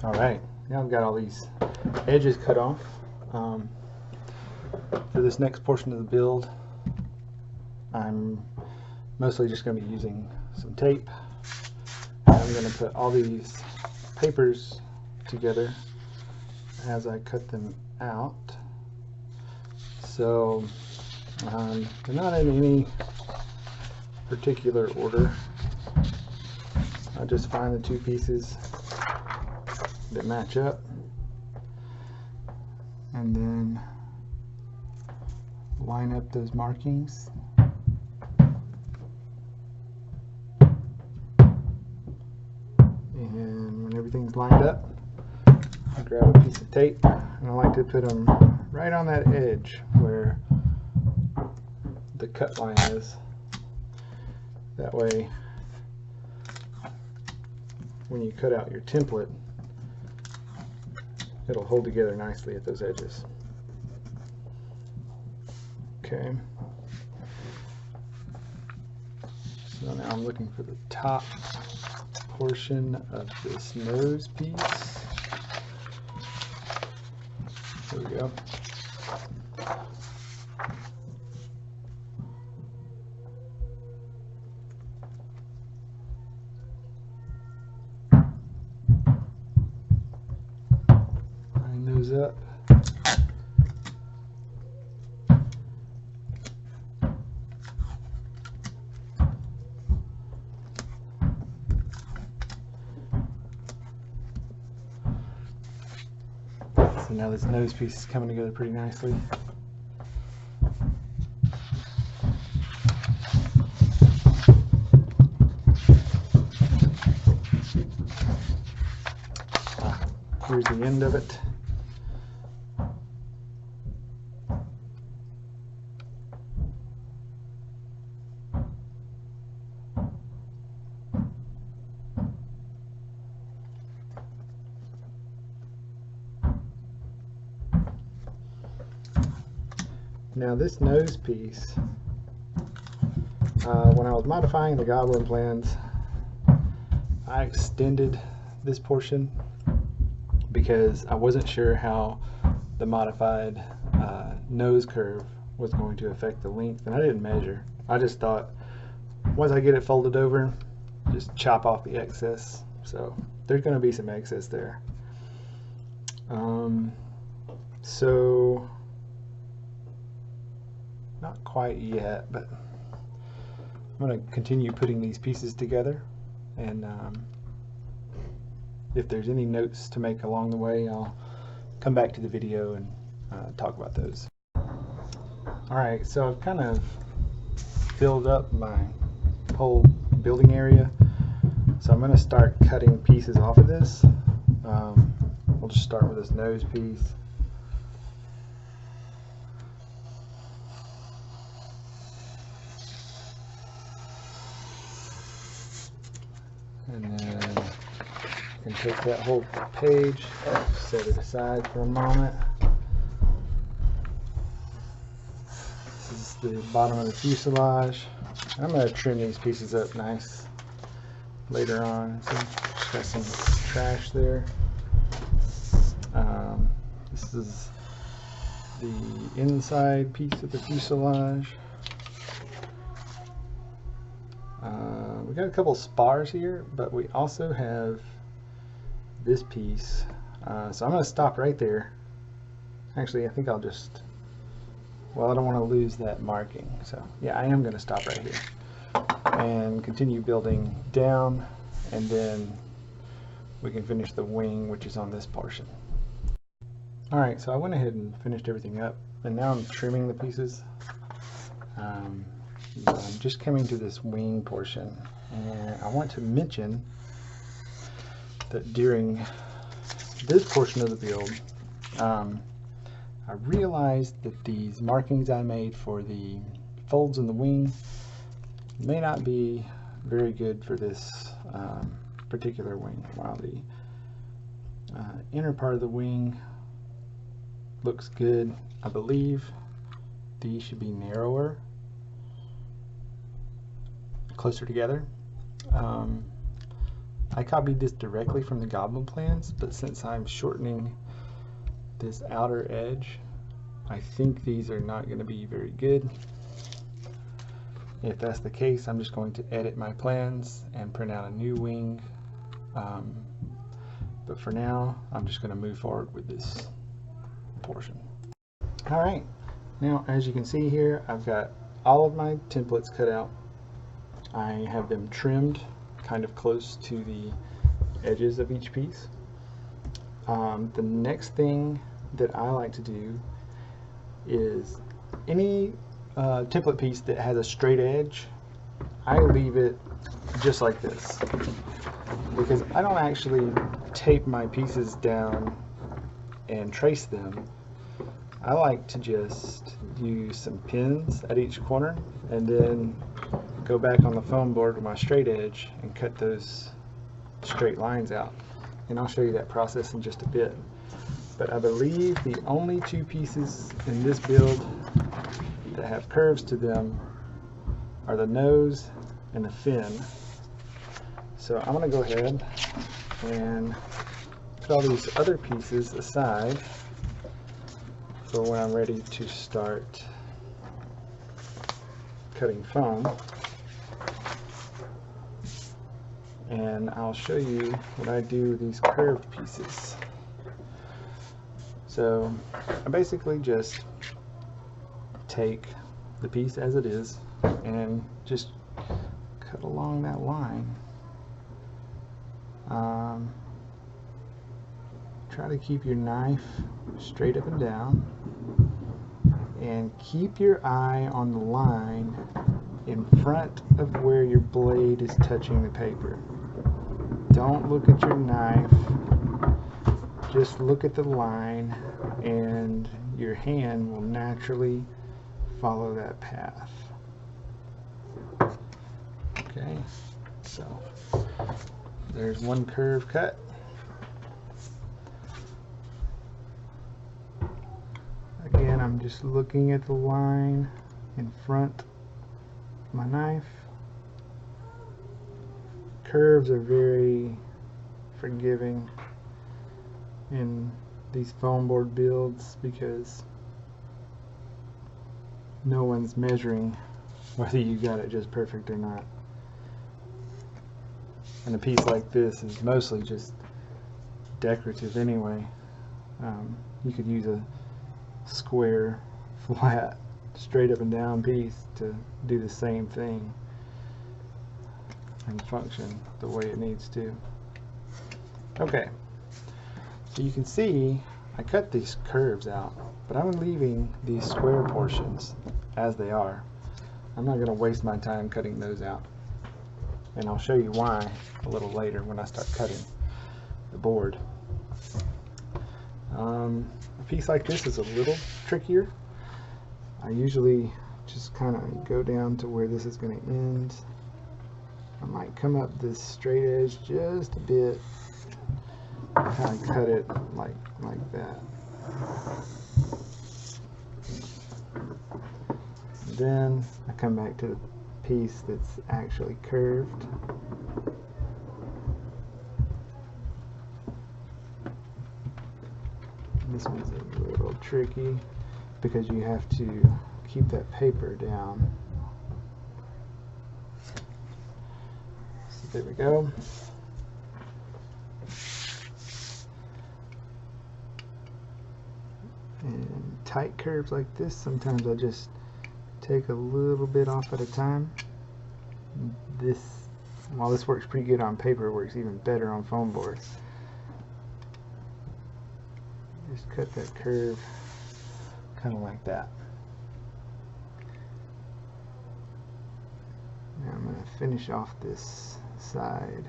Alright, now I've got all these edges cut off. For this next portion of the build, I'm mostly just going to be using some tape. And I'm going to put all these papers together as I cut them out. So they're not in any particular order. I just find the two pieces that match up, and then line up those markings. And when everything's lined up, I grab a piece of tape, and I like to put them right on that edge where the cut line is. That way, when you cut out your template, it'll hold together nicely at those edges. Okay. So now I'm looking for the top portion of this nose piece. There we go. Line those up. So now this nose piece is coming together pretty nicely. Here's the end of it. Now this nose piece, when I was modifying the Goblin plans, I extended this portion because I wasn't sure how the modified nose curve was going to affect the length, and I didn't measure. I just thought once I get it folded over, just chop off the excess. So there's going to be some excess there. So not quite yet, but I'm going to continue putting these pieces together, and if there's any notes to make along the way, I'll come back to the video and talk about those. Alright, so I've kind of filled up my whole building area, so I'm going to start cutting pieces off of this. We'll just start with this nose piece. And then you can take that whole page, set it aside for a moment. This is the bottom of the fuselage. I'm going to trim these pieces up nice later on. So just got some trash there. This is the inside piece of the fuselage. We got a couple spars here, but we also have this piece. So I'm going to stop right there. Actually, I think I'll just, well, I don't want to lose that marking. So yeah, I am going to stop right here and continue building down, and then we can finish the wing, which is on this portion. Alright, so I went ahead and finished everything up, and now I'm trimming the pieces. I'm just coming to this wing portion, and I want to mention that during this portion of the build, I realized that these markings I made for the folds in the wing may not be very good for this particular wing. While the inner part of the wing looks good, I believe these should be narrower, closer together. I copied this directly from the Goblin plans, but since I'm shortening this outer edge, I think these are not going to be very good. If that's the case, I'm just going to edit my plans and print out a new wing. But for now, I'm just going to move forward with this portion. Alright, now as you can see here, I've got all of my templates cut out. I have them trimmed kind of close to the edges of each piece. The next thing that I like to do is any template piece that has a straight edge, I leave it just like this, because I don't actually tape my pieces down and trace them. I like to just use some pins at each corner and then go back on the foam board with my straight edge and cut those straight lines out. And I'll show you that process in just a bit. But I believe the only two pieces in this build that have curves to them are the nose and the fin. So I'm going to go ahead and put all these other pieces aside for when I'm ready to start cutting foam. And I'll show you what I do with these curved pieces. So I basically just take the piece as it is and just cut along that line. Try to keep your knife straight up and down, and keep your eye on the line in front of where your blade is touching the paper. Don't look at your knife, just look at the line, and your hand will naturally follow that path. Okay, so there's one curve cut. Again, I'm just looking at the line in front of my knife. Curves are very forgiving in these foam board builds because no one's measuring whether you got it just perfect or not. And a piece like this is mostly just decorative anyway. You could use a square, flat, straight up and down piece to do the same thing and function the way it needs to. Okay, so you can see I cut these curves out, but I'm leaving these square portions as they are. I'm not going to waste my time cutting those out, and I'll show you why a little later when I start cutting the board. A piece like this is a little trickier. I usually just kind of go down to where this is going to end. I might come up this straight edge just a bit, kind of cut it like that. Then I come back to the piece that's actually curved. This one's a little tricky because you have to keep that paper down. So there we go. And tight curves like this, sometimes I just take a little bit off at a time. This, while this works pretty good on paper, it works even better on foam board. Just cut that curve kind of like that. Now I'm going to finish off this side.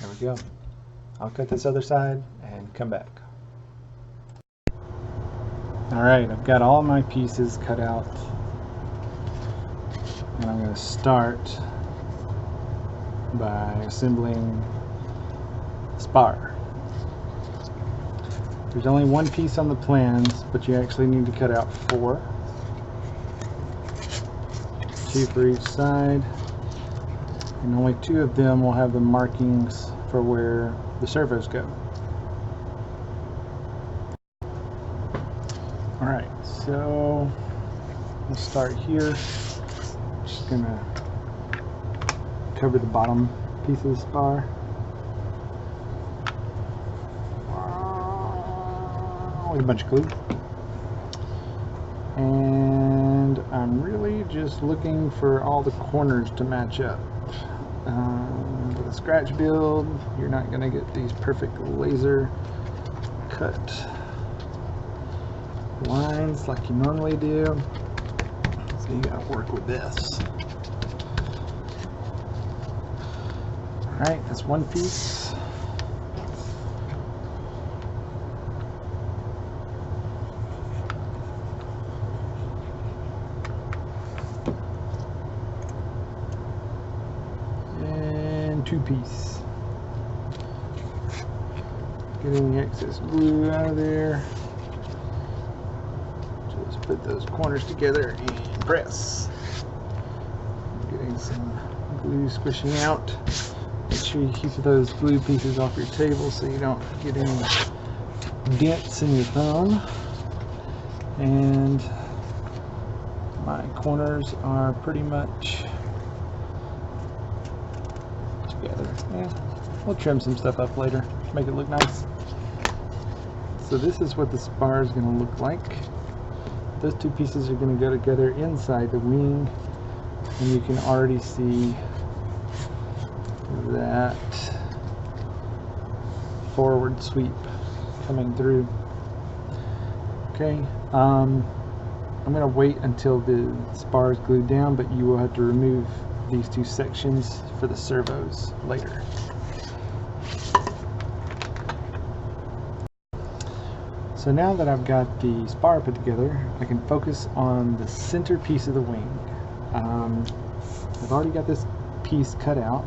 There we go. I'll cut this other side and come back. Alright, I've got all my pieces cut out, and I'm going to start by assembling the spar. There's only one piece on the plans, but you actually need to cut out 4. 2 for each side, and only 2 of them will have the markings for where the servos go. Alright, so we'll start here. Just gonna cover the bottom piece of the spar. With a bunch of glue. And I'm really just looking for all the corners to match up. With a scratch build, you're not going to get these perfect laser cut lines like you normally do. So you got to work with this. Alright, that's one piece. And 2 piece. Getting the excess glue out of there. Just put those corners together and press. Getting some glue squishing out. Make sure you keep those glue pieces off your table so you don't get any dents in your thumb. And my corners are pretty much together. Yeah, we'll trim some stuff up later, make it look nice. So this is what the spar is going to look like. Those 2 pieces are going to go together inside the wing, and you can already see that forward sweep coming through. Okay, I'm going to wait until the spar is glued down, but you will have to remove these 2 sections for the servos later. So now that I've got the spar put together, I can focus on the center piece of the wing. I've already got this piece cut out.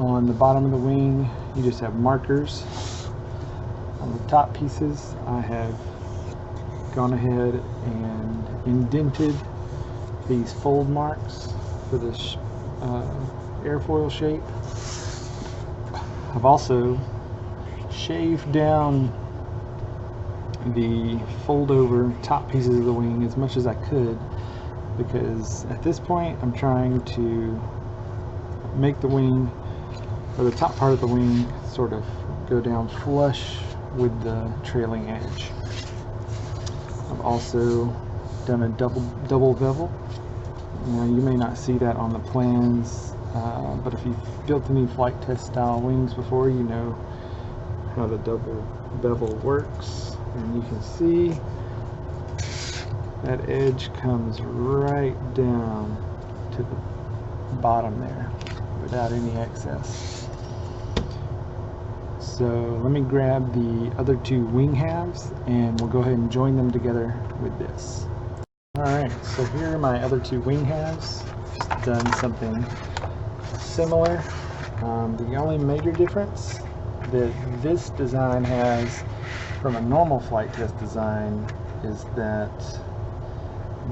On the bottom of the wing, you just have markers. On the top pieces, I have gone ahead and indented these fold marks for this airfoil shape. I've also shaved down the fold over top pieces of the wing as much as I could, because at this point I'm trying to make the wing, or the top part of the wing, sort of go down flush with the trailing edge. I've also done a double bevel. Now you may not see that on the plans, but if you've built any Flite Test style wings before, you know how the double bevel works. And you can see that edge comes right down to the bottom there without any excess. So let me grab the other 2 wing halves and we'll go ahead and join them together with this. Alright, so here are my other 2 wing halves. Just done something similar. The only major difference that this design has from a normal Flite Test design is that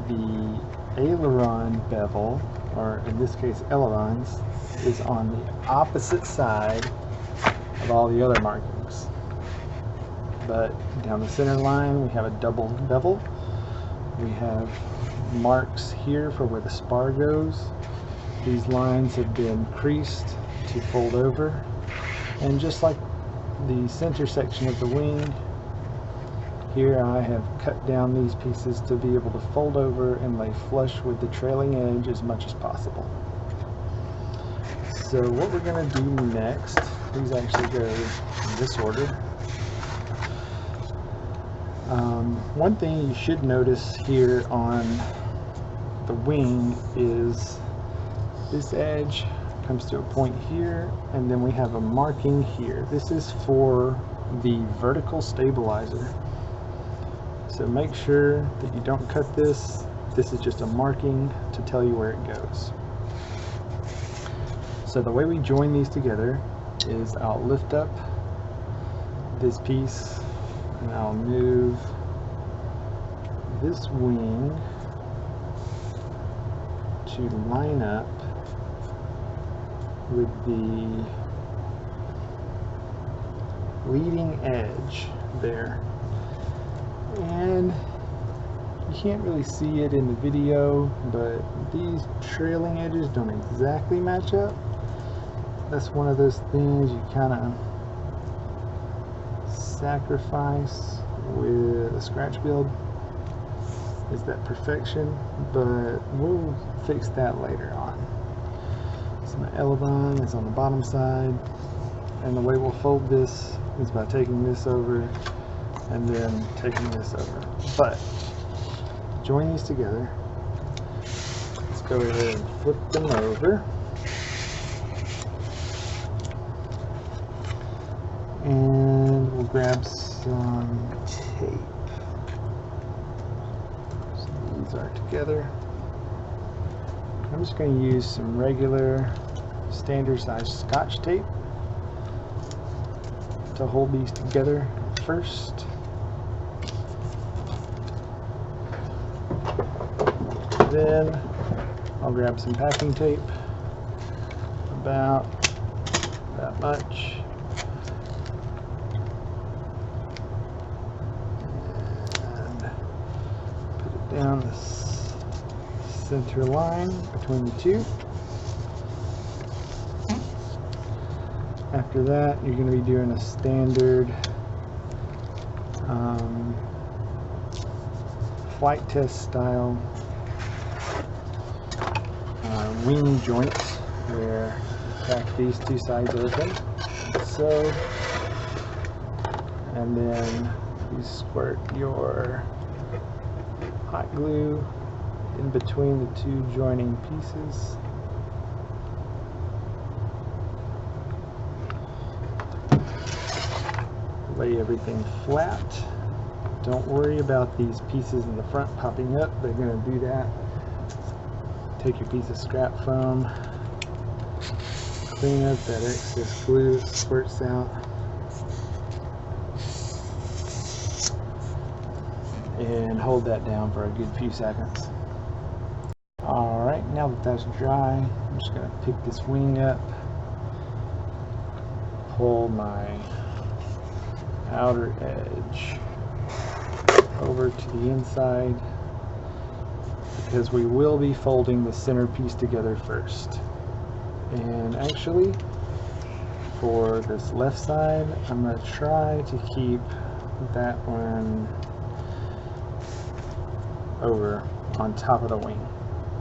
the aileron bevel, or in this case ailerons, is on the opposite side of all the other markings. But down the center line we have a double bevel. We have marks here for where the spar goes. These lines have been creased to fold over, and just like the center section of the wing, here I have cut down these pieces to be able to fold over and lay flush with the trailing edge as much as possible. So what we're going to do next, these actually go in this order. One thing you should notice here on the wing is this edge comes to a point here, and then we have a marking here. This is for the vertical stabilizer. So make sure that you don't cut this. This is just a marking to tell you where it goes. So the way we join these together is I'll lift up this piece and I'll move this wing to line up with the leading edge there. And you can't really see it in the video, but these trailing edges don't exactly match up. That's one of those things you kind of sacrifice with a scratch build, is that perfection, but we'll fix that later on. So my elevon is on the bottom side, and the way we'll fold this is by taking this over and then taking this over. But join these together. Let's go ahead and flip them over. And we'll grab some tape. So these are together. I'm just going to use some regular standard size Scotch tape to hold these together first. Then I'll grab some packing tape, about that much. Down the center line between the two. After that, you're going to be doing a standard Flite Test style wing joints, where you crack these two sides open, so, and then you squirt your hot glue in between the two joining pieces. Lay everything flat. Don't worry about these pieces in the front popping up. They're going to do that. Take your piece of scrap foam, clean up that excess glue that squirts out, and hold that down for a good few seconds. Alright, now that that's dry, I'm just going to pick this wing up, pull my outer edge over to the inside, because we will be folding the center piece together first. And actually, for this left side, I'm going to try to keep that one over on top of the wing,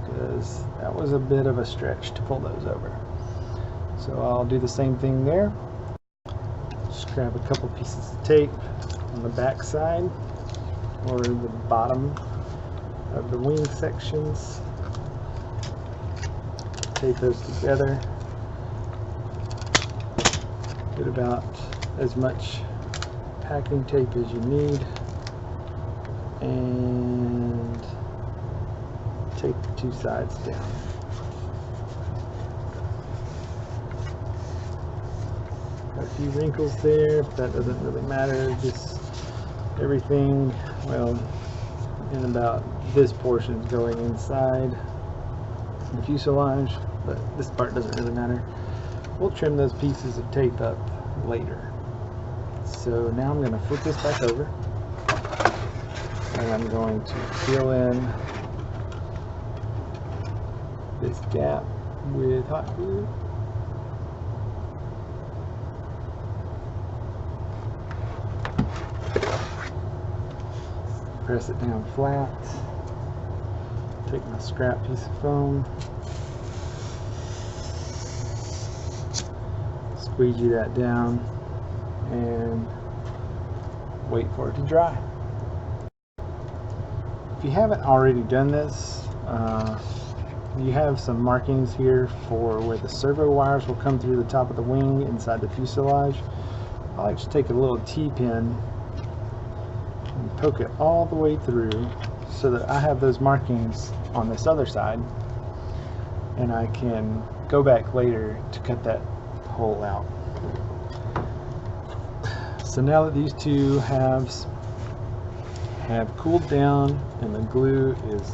because that was a bit of a stretch to pull those over. So I'll do the same thing there. Just grab a couple pieces of tape on the back side or the bottom of the wing sections. Tape those together. Get about as much packing tape as you need, and take the two sides down. Got a few wrinkles there, but that doesn't really matter. Just everything, well, in about this portion is going inside the fuselage, but this part doesn't really matter. We'll trim those pieces of tape up later. So now I'm going to flip this back over, and I'm going to fill in this gap with hot glue. Press it down flat. Take my scrap piece of foam, squeegee that down, and wait for it to dry. If you haven't already done this, you have some markings here for where the servo wires will come through the top of the wing inside the fuselage. I like to take a little T-pin and poke it all the way through so that I have those markings on this other side, and I can go back later to cut that hole out. So now that these two halves have cooled down and the glue is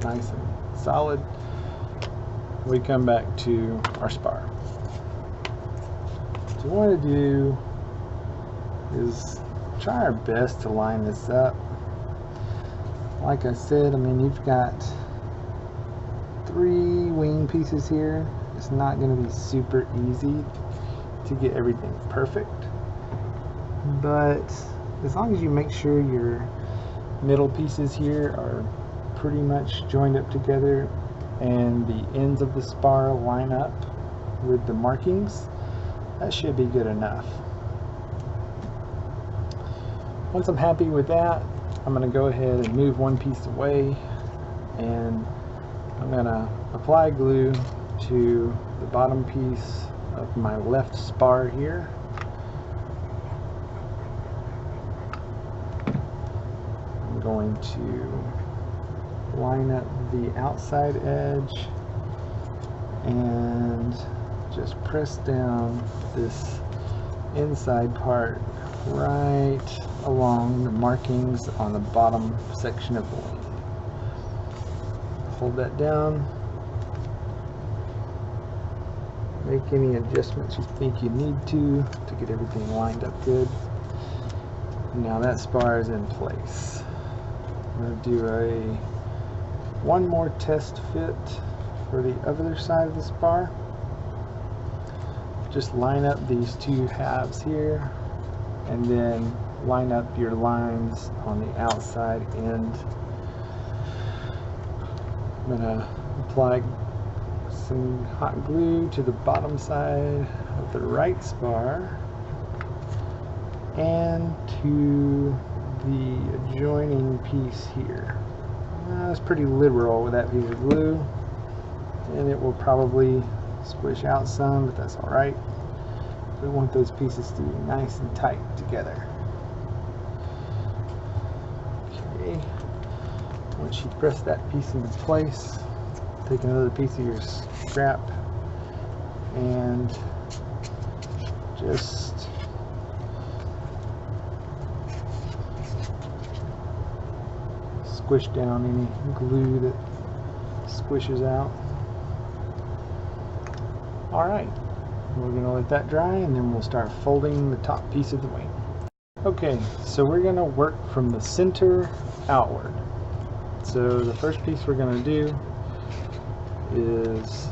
nice and solid, we come back to our spar. So what we want to do is try our best to line this up. Like I said, I mean, you've got 3 wing pieces here. It's not going to be super easy to get everything perfect, but as long as you make sure your middle pieces here are pretty much joined up together and the ends of the spar line up with the markings, that should be good enough. Once I'm happy with that, I'm going to go ahead and move one piece away, and I'm going to apply glue to the bottom piece of my left spar here. I'm going to line up the outside edge and just press down this inside part right along the markings on the bottom section of the wing. Hold that down. Make any adjustments you think you need to get everything lined up good. Now that spar is in place. I'm going to do one more test fit for the other side of the spar. Just line up these 2 halves here, and then line up your lines on the outside end. I'm going to apply some hot glue to the bottom side of the right spar and to the adjoining piece here. That's pretty liberal with that piece of glue, and it will probably squish out some, but that's alright. We want those pieces to be nice and tight together. Okay, once you press that piece into place, take another piece of your scrap and just squish down any glue that squishes out. Alright, we're going to let that dry, and then we'll start folding the top piece of the wing. Okay, so we're going to work from the center outward. So the first piece we're going to do is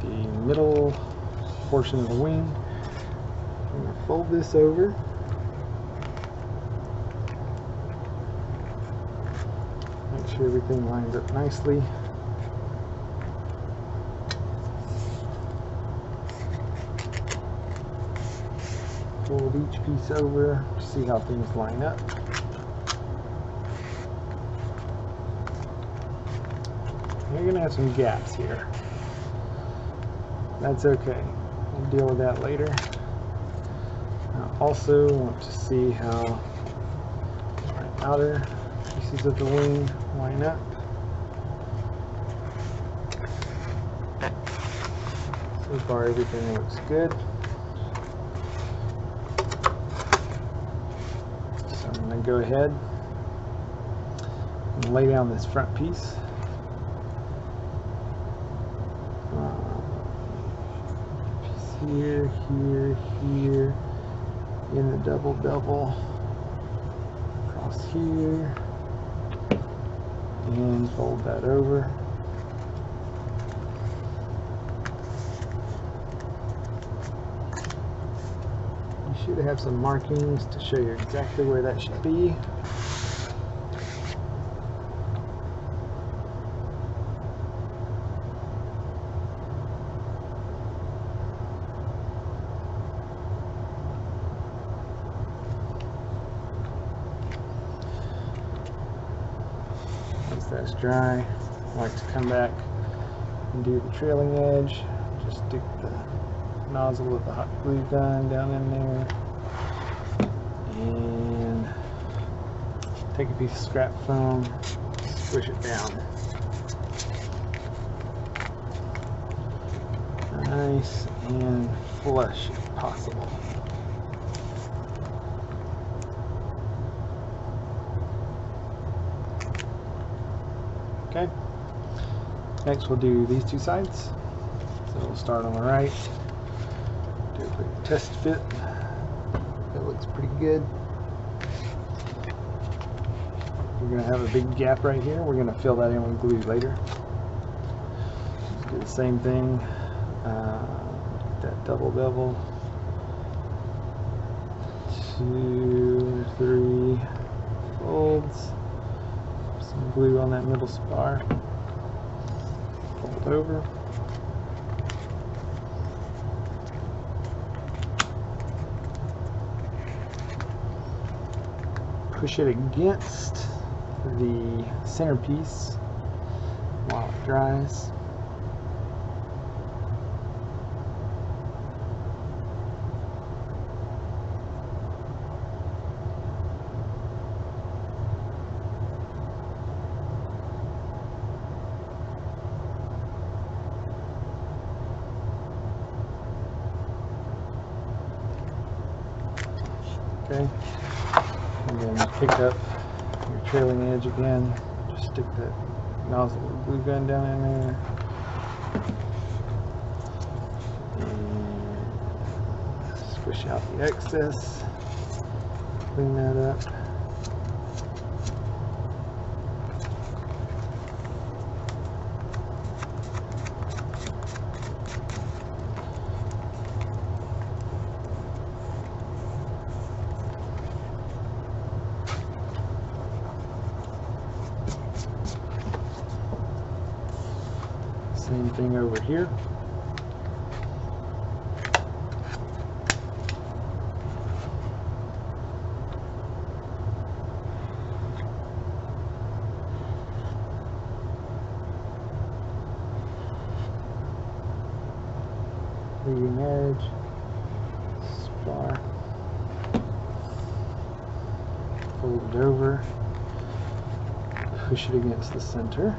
the middle portion of the wing. I'm going to fold this over. Make sure everything lines up nicely. Fold each piece over to see how things line up. You're going to have some gaps here. That's okay. We'll deal with that later. I also want to see how my outer pieces of the wing line up. So far everything looks good. So I'm going to go ahead and lay down this front piece. Here, here, here, in the double, across here, and fold that over. You should have some markings to show you exactly where that should be. That's dry. I like to come back and do the trailing edge. Just stick the nozzle with the hot glue gun down in there and take a piece of scrap foam, squish it down. Nice and flush if possible. Okay. Next we'll do these two sides. So we'll start on the right. Do a quick test fit. That looks pretty good. We're going to have a big gap right here. We're going to fill that in with glue later. Just do the same thing. That double bevel. 2, 3 folds. Some glue on that middle spar. Fold over. Push it against the centerpiece while it dries. Okay, and then pick up your trailing edge again. Just stick that nozzle glue gun down in there. And squish out the excess. Clean that up. Same thing over here. Leading edge, spar, fold it over, push it against the center.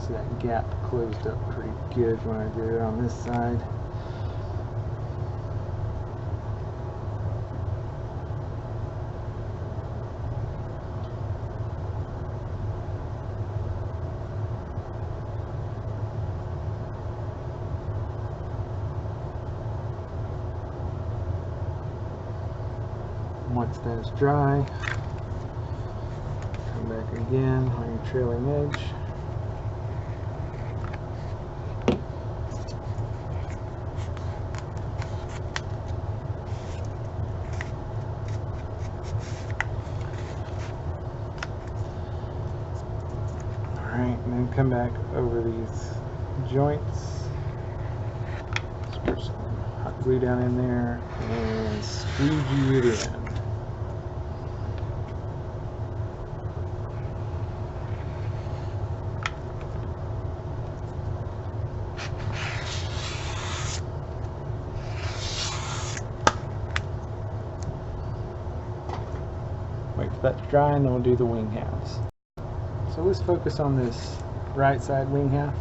See that gap closed up pretty good when I did it on this side. Once that is dry, come back again on your trailing edge. Alright, and then come back over these joints. Squirt some hot glue down in there and squeegee it in. Wait for that to dry and then we'll do the wing halves. So let's focus on this right side wing half.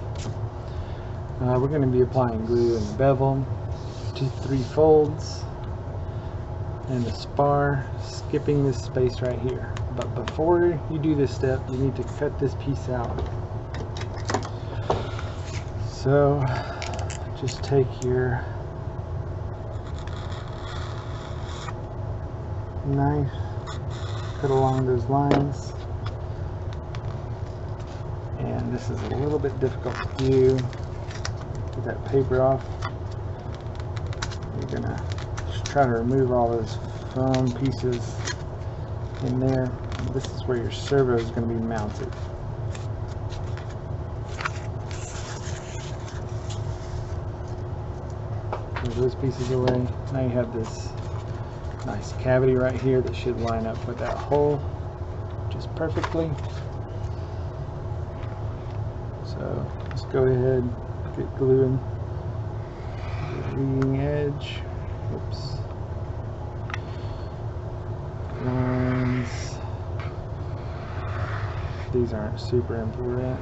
We're going to be applying glue in the bevel, 2-3 folds, and the spar, skipping this space right here. But before you do this step, you need to cut this piece out. So just take your knife, cut along those lines. And this is a little bit difficult to do. Get that paper off. You're gonna just try to remove all those foam pieces in there. This is where your servo is going to be mounted. Move those pieces away. Now you have this nice cavity right here that should line up with that hole just perfectly. So let's go ahead, get gluing the leading edge. Oops. Lines. These aren't super important.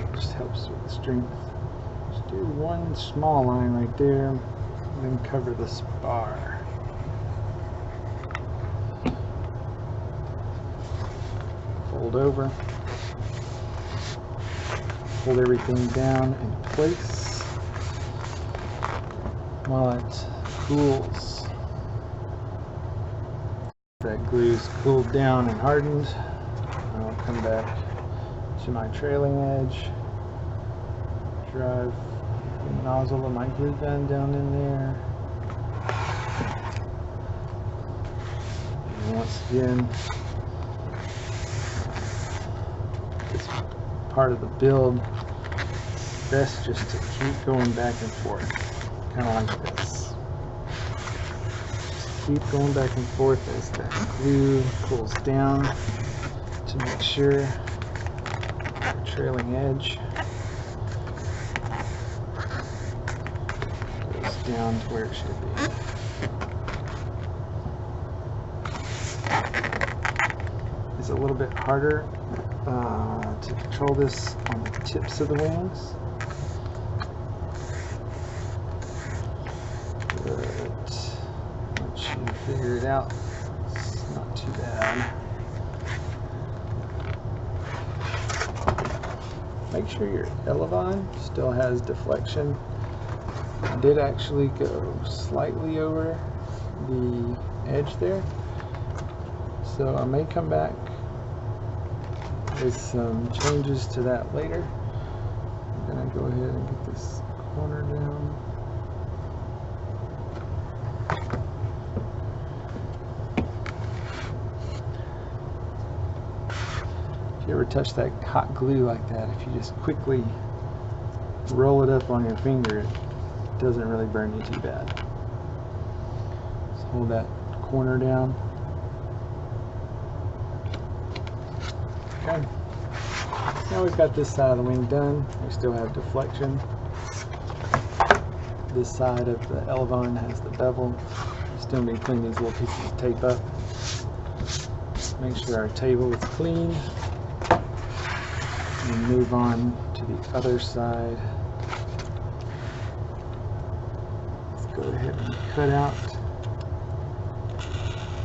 It just helps with the strength. Just do one small line right there, and then cover the spar. Fold over. Hold everything down in place while it cools. That glue's cooled down and hardened. I'll come back to my trailing edge, drive the nozzle of my glue gun down in there, and once again, this part of the build, best just to keep going back and forth, kind of like this. Just keep going back and forth as that glue cools down to make sure the trailing edge goes down to where it should be. It's a little bit harder to control this on the tips of the wings, but once you figure it out, it's not too bad. Make sure your elevon still has deflection. I did actually go slightly over the edge there, so I may come back with some changes to that later. I'm gonna go ahead and get this corner down. If you ever touch that hot glue like that, if you just quickly roll it up on your finger, it doesn't really burn you too bad. Just hold that corner down. Okay. Now we've got this side of the wing done. We still have deflection. This side of the elevon has the bevel. Still need to clean these little pieces of tape up. Make sure our table is clean. And move on to the other side. Let's go ahead and cut out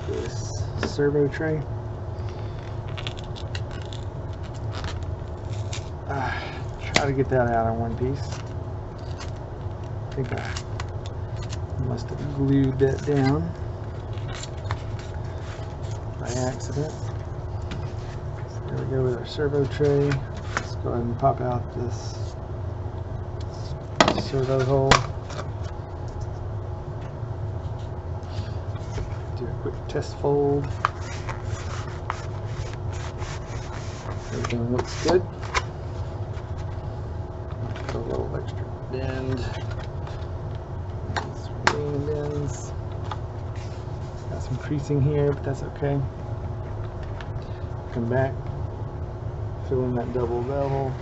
this servo tray. Try to get that out in one piece. I think I must have glued that down by accident. So there we go with our servo tray. Let's go ahead and pop out this servo hole. Do a quick test fold. Everything looks good. Put a little extra bend. These wing bends. Got some creasing here, but that's okay. Come back. Fill in that double bevel,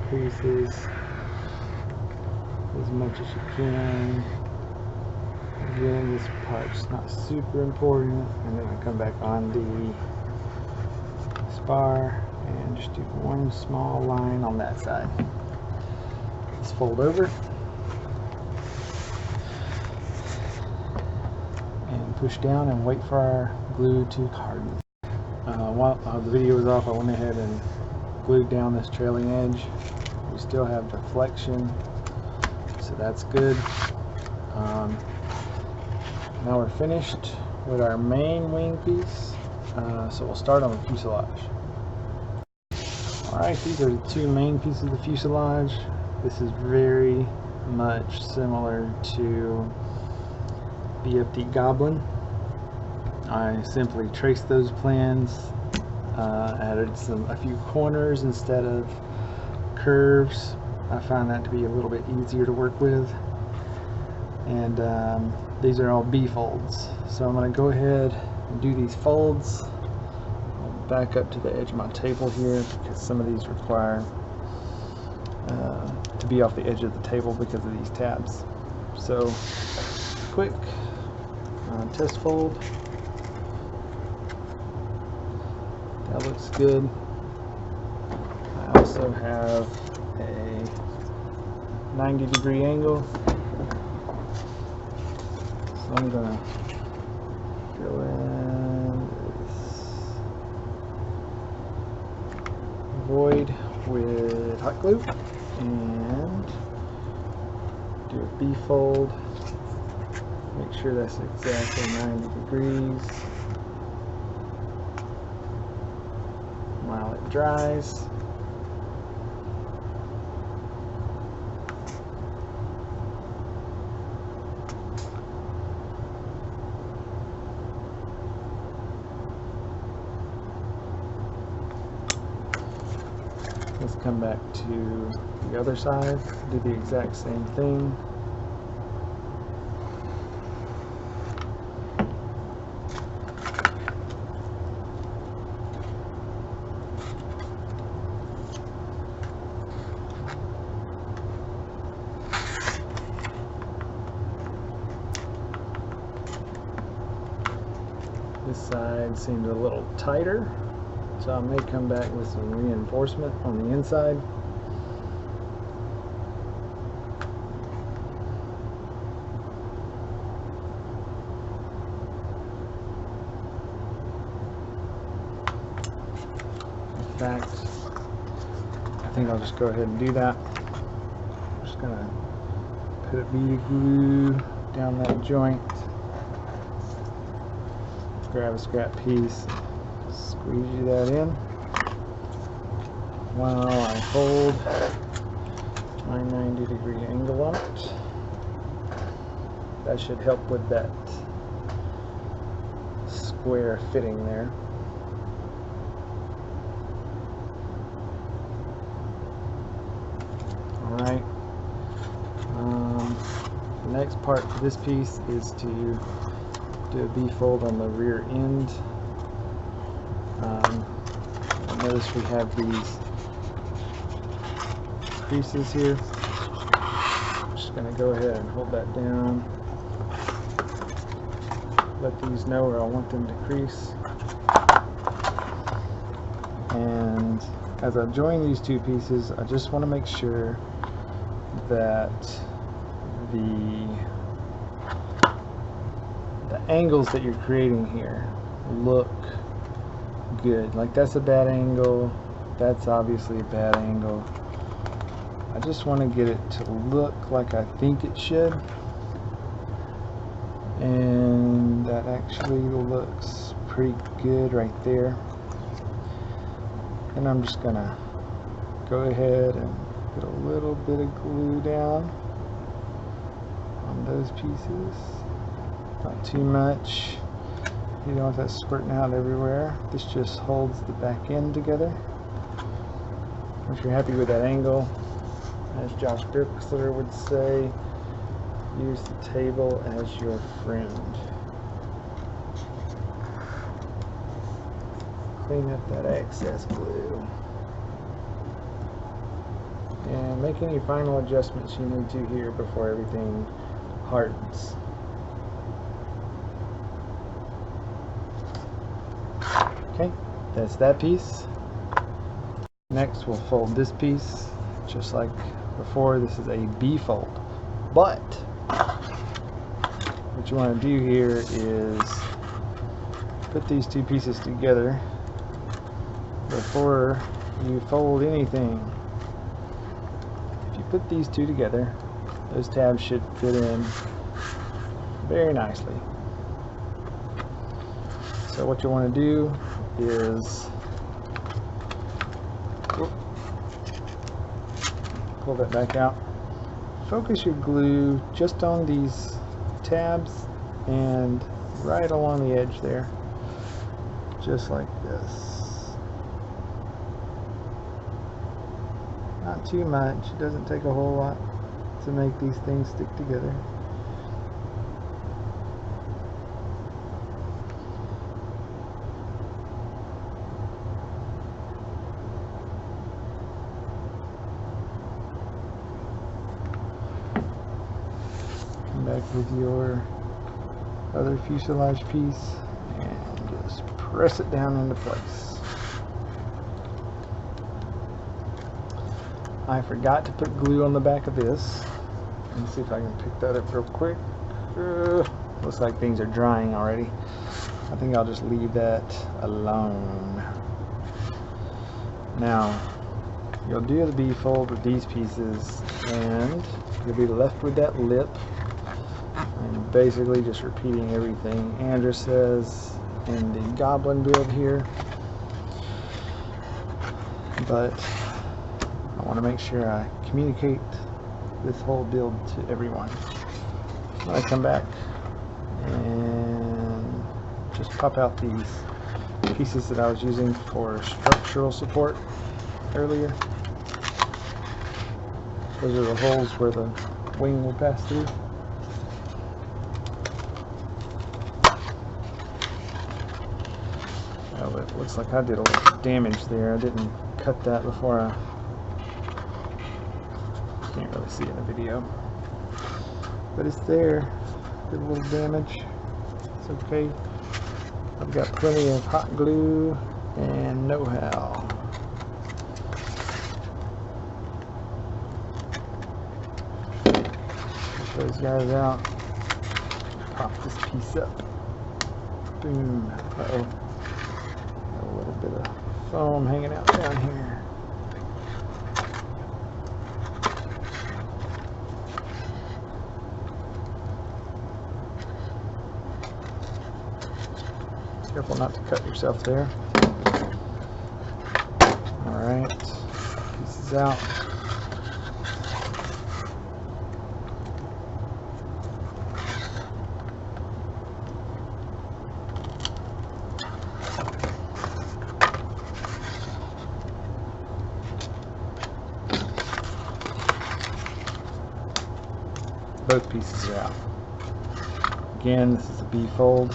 creases as much as you can. Again, this part's not super important, and then I come back on the spar and just do one small line on that side. Let's fold over and push down and wait for our glue to harden. While the video was off, I went ahead and glued down this trailing edge. We still have deflection, so that's good. Now we're finished with our main wing piece, so we'll start on the fuselage. Alright, these are the two main pieces of the fuselage. This is very much similar to DTF Goblin. I simply traced those plans, added a few corners instead of curves. I found that to be a little bit easier to work with. And these are all B folds. So I'm going to go ahead and do these folds. I'll back up to the edge of my table here because some of these require to be off the edge of the table because of these tabs. So quick test fold. That looks good. I also have a 90-degree angle. So I'm going to go in this void with hot glue and do a B-fold. Make sure that's exactly 90 degrees. While it dries, let's come back to the other side, do the exact same thing. This side seemed a little tighter, so I may come back with some reinforcement on the inside. In fact, I think I'll just go ahead and do that. I'm just going to put a bead of glue down that joint. Grab a scrap piece, squeegee that in while I hold my 90-degree angle on it. That should help with that square fitting there. Alright, the next part of this piece is to do a B-fold on the rear end. Notice we have these creases here. I'm just going to go ahead and hold that down. Let these know where I want them to crease. And as I join these two pieces, I just want to make sure that the angles that you're creating here look good. Like that's a bad angle, that's obviously a bad angle. I just want to get it to look like I think it should, and that actually looks pretty good right there. And I'm just gonna go ahead and put a little bit of glue down on those pieces. Not too much. You don't want that squirting out everywhere. This just holds the back end together. Once you're happy with that angle, as Josh Dirksler would say, use the table as your friend. Clean up that excess glue. And make any final adjustments you need to here before everything hardens. Okay, that's that piece. Next we'll fold this piece just like before. This is a B-fold, but what you want to do here is put these two pieces together before you fold anything. If you put these two together, those tabs should fit in very nicely. So what you want to do is pull that back out. Focus your glue just on these tabs and right along the edge there, just like this. Not too much, it doesn't take a whole lot to make these things stick together. Back with your other fuselage piece and just press it down into place. I forgot to put glue on the back of this. Let me see if I can pick that up real quick. Looks like things are drying already. I think I'll just leave that alone. Now, you'll do the B-fold with these pieces, and you'll be left with that lip. I'm basically just repeating everything Andrew says in the Goblin build here. But I want to make sure I communicate this whole build to everyone. So I come back and just pop out these pieces that I was using for structural support earlier. Those are the holes where the wing will pass through. Oh, it looks like I did a little damage there. I didn't cut that before I can't really see it in the video, but it's there. Did a little damage. It's okay. I've got plenty of hot glue and know-how. Get those guys out. Pop this piece up. Boom. Uh-oh. Got a little bit of foam hanging out down here. Careful not to cut yourself there. Alright, pieces out. Both pieces are out. Again, this is a B-fold.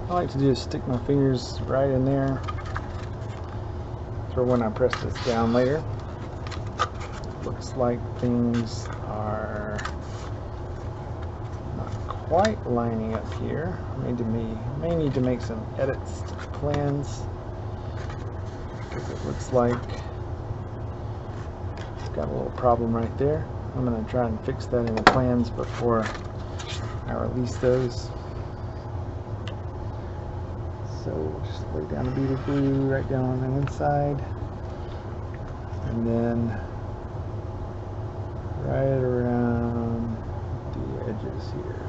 I like to do is stick my fingers right in there for when I press this down later. Looks like things are not quite lining up here. May need to make some edits to the plans, because it looks like it's got a little problem right there. I'm going to try and fix that in the plans before I release those. So just lay down a bead of glue right down on the inside, and then right around the edges here.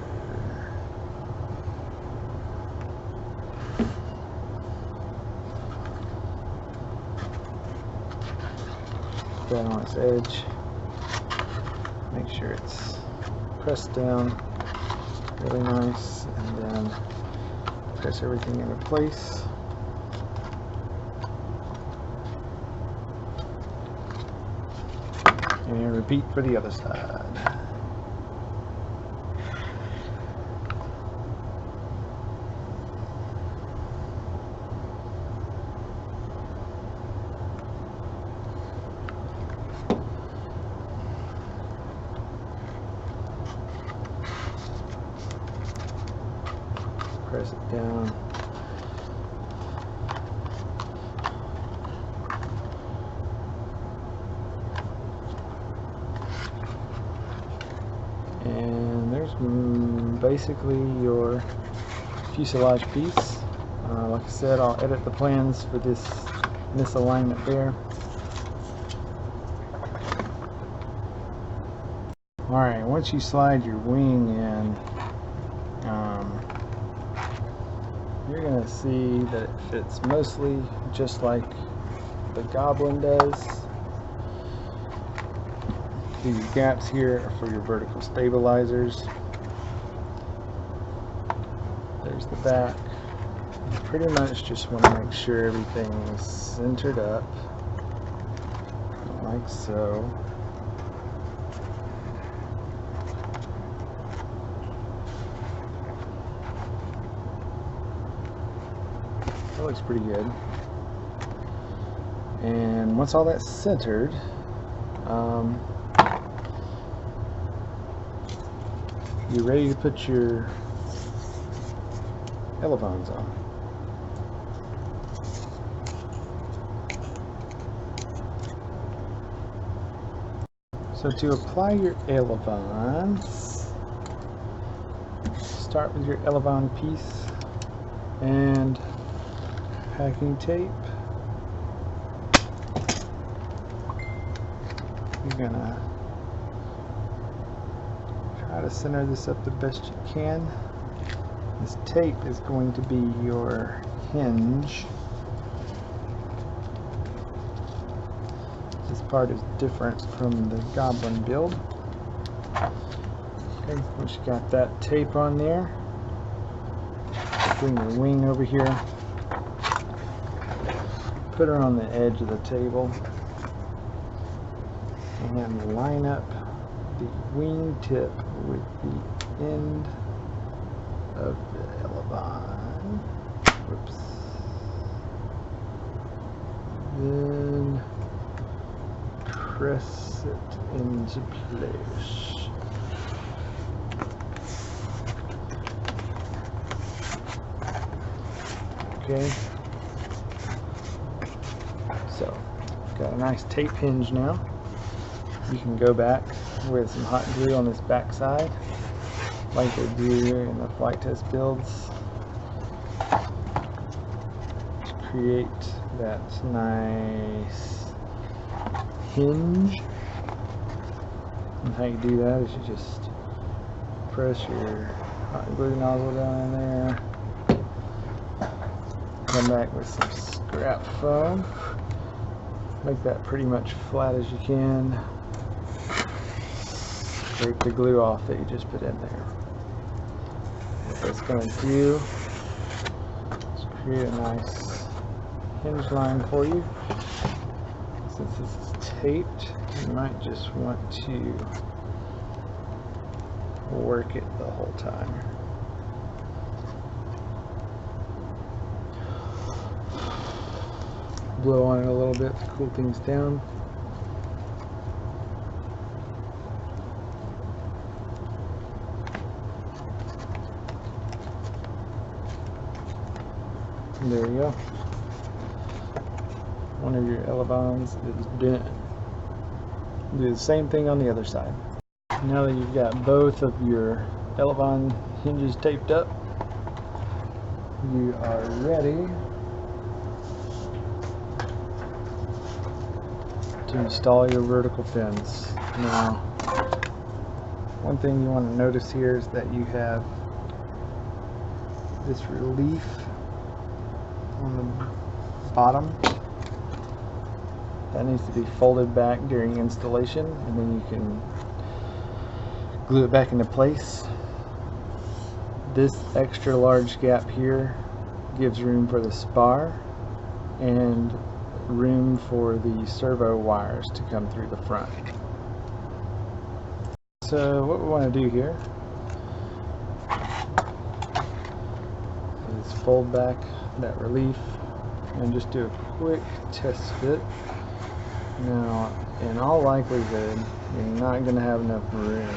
That on its edge. Make sure it's pressed down really nice, and then press everything into place. And repeat for the other side. Press it down. And there's basically your fuselage piece. Like I said, I'll edit the plans for this misalignment there. Alright, once you slide your wing in, you're going to see that it fits mostly just like the Goblin does. These gaps here are for your vertical stabilizers. There's the back. You pretty much just want to make sure everything's centered up, like so. That looks pretty good. And once all that's centered, you're ready to put your elbows on. So to apply your elevons, start with your elevon piece and packing tape. You're gonna try to center this up the best you can. This tape is going to be your hinge. This part is different from the Goblin build. Okay, once you got that tape on there, bring your wing over here, put her on the edge of the table, and line up the wing tip with the end of the elevon. Whoops. Then press it into place. Okay. So, got a nice tape hinge now. You can go back with some hot glue on this back side, like they do in the Flite Test builds, to create that nice hinge. And how you do that is you just press your hot glue nozzle down in there, come back with some scrap foam, make that pretty much flat as you can. Scrape the glue off that you just put in there. What that's going to do is create a nice hinge line for you. Since this is taped, you might just want to work it the whole time. Blow on it a little bit to cool things down. And there you go. One of your elevons is done. Do the same thing on the other side. Now that you've got both of your elevon hinges taped up, you are ready to install your vertical fins. Now, one thing you want to notice here is that you have this relief on the bottom that needs to be folded back during installation, and then you can glue it back into place. This extra large gap here gives room for the spar and room for the servo wires to come through the front. So what we want to do here is fold back that relief and just do a quick test fit. Now, in all likelihood, you're not going to have enough room.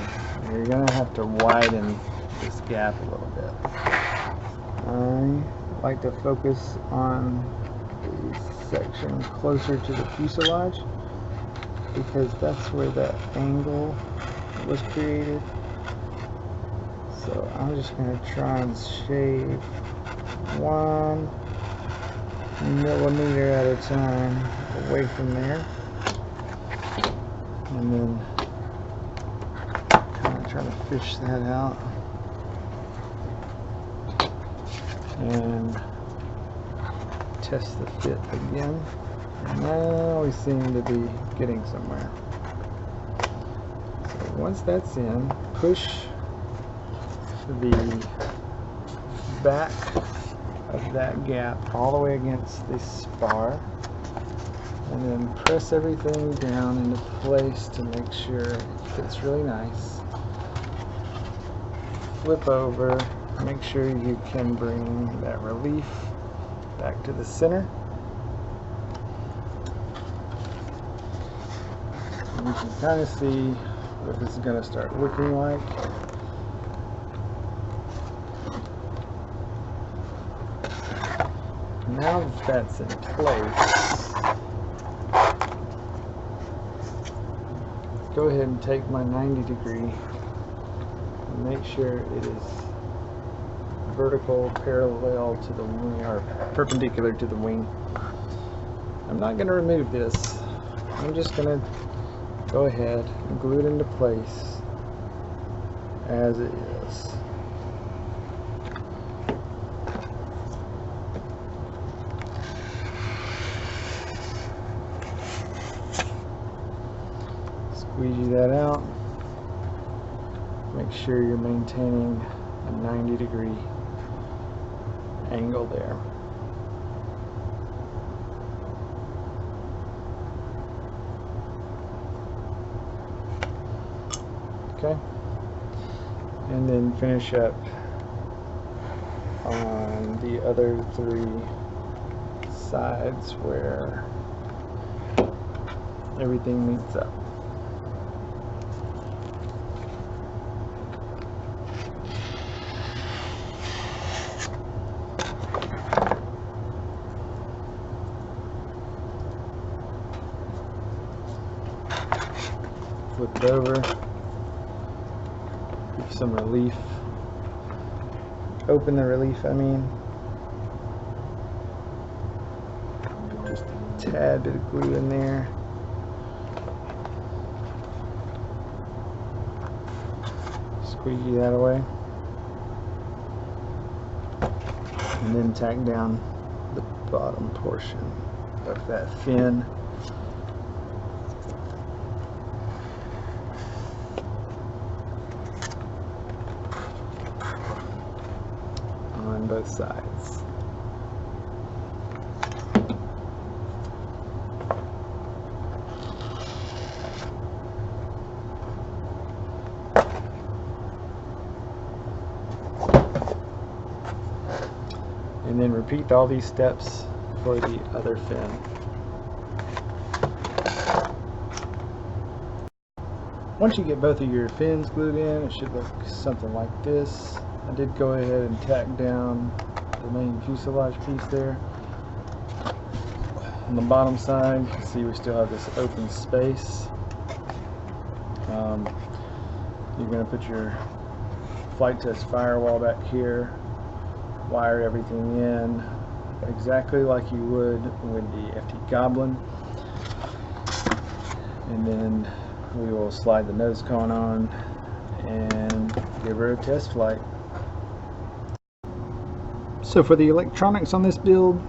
You're going to have to widen this gap a little bit. I like to focus on the section closer to the fuselage because that's where that angle was created. So I'm just going to try and shave 1 millimeter at a time away from there, and then kind of try to fish that out and test the fit again. And now we seem to be getting somewhere. So once that's in, push the back of that gap all the way against the spar, and then press everything down into place to make sure it fits really nice. Flip over, make sure you can bring that relief back to the center. And you can kind of see what this is going to start looking like. Now that that's in place, go ahead and take my 90 degree and make sure it is vertical parallel to the wing, or perpendicular to the wing. I'm not going to remove this. I'm just going to go ahead and glue it into place as it is. Squeegee that out. Make sure you're maintaining a 90 degree angle there. Okay, and then finish up on the other 3 sides where everything meets up. Flip it over, give some relief, open the relief, put just a tad bit of glue in there, squeegee that away, and then tack down the bottom portion of that fin. On both sides. And then repeat all these steps for the other fin. Once you get both of your fins glued in, it should look something like this. I did go ahead and tack down the main fuselage piece there. On the bottom side, you can see we still have this open space. You're going to put your Flite Test firewall back here, wire everything in exactly like you would with the FT Goblin, and then we will slide the nose cone on and give her a test flight. So for the electronics on this build,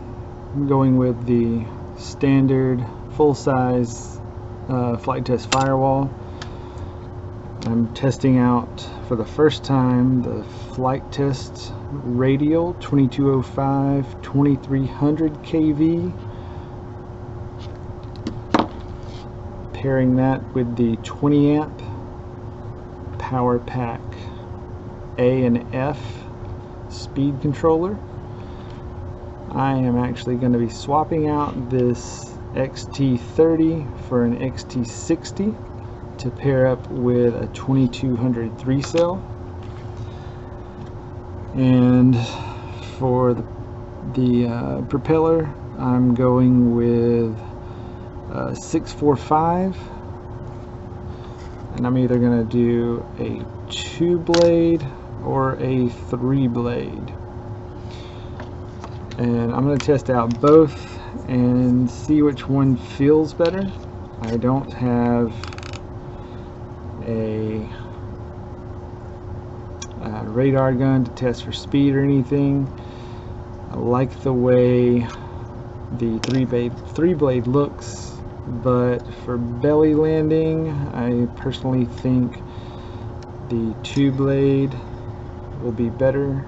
I'm going with the standard full-size Flite Test firewall. I'm testing out for the first time the Flite Test Radial 2205 2300 kV. Pairing that with the 20 amp Power Pack A and F speed controller. I am actually going to be swapping out this XT30 for an XT60 to pair up with a 2200 3-cell. And for the propeller, I'm going with 645, and I'm either going to do a 2-blade or a 3-blade, and I'm going to test out both and see which one feels better. I don't have a radar gun to test for speed or anything. I like the way the 3-blade looks, but for belly landing, I personally think the 2-blade will be better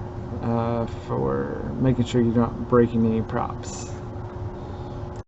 for making sure you're not breaking any props.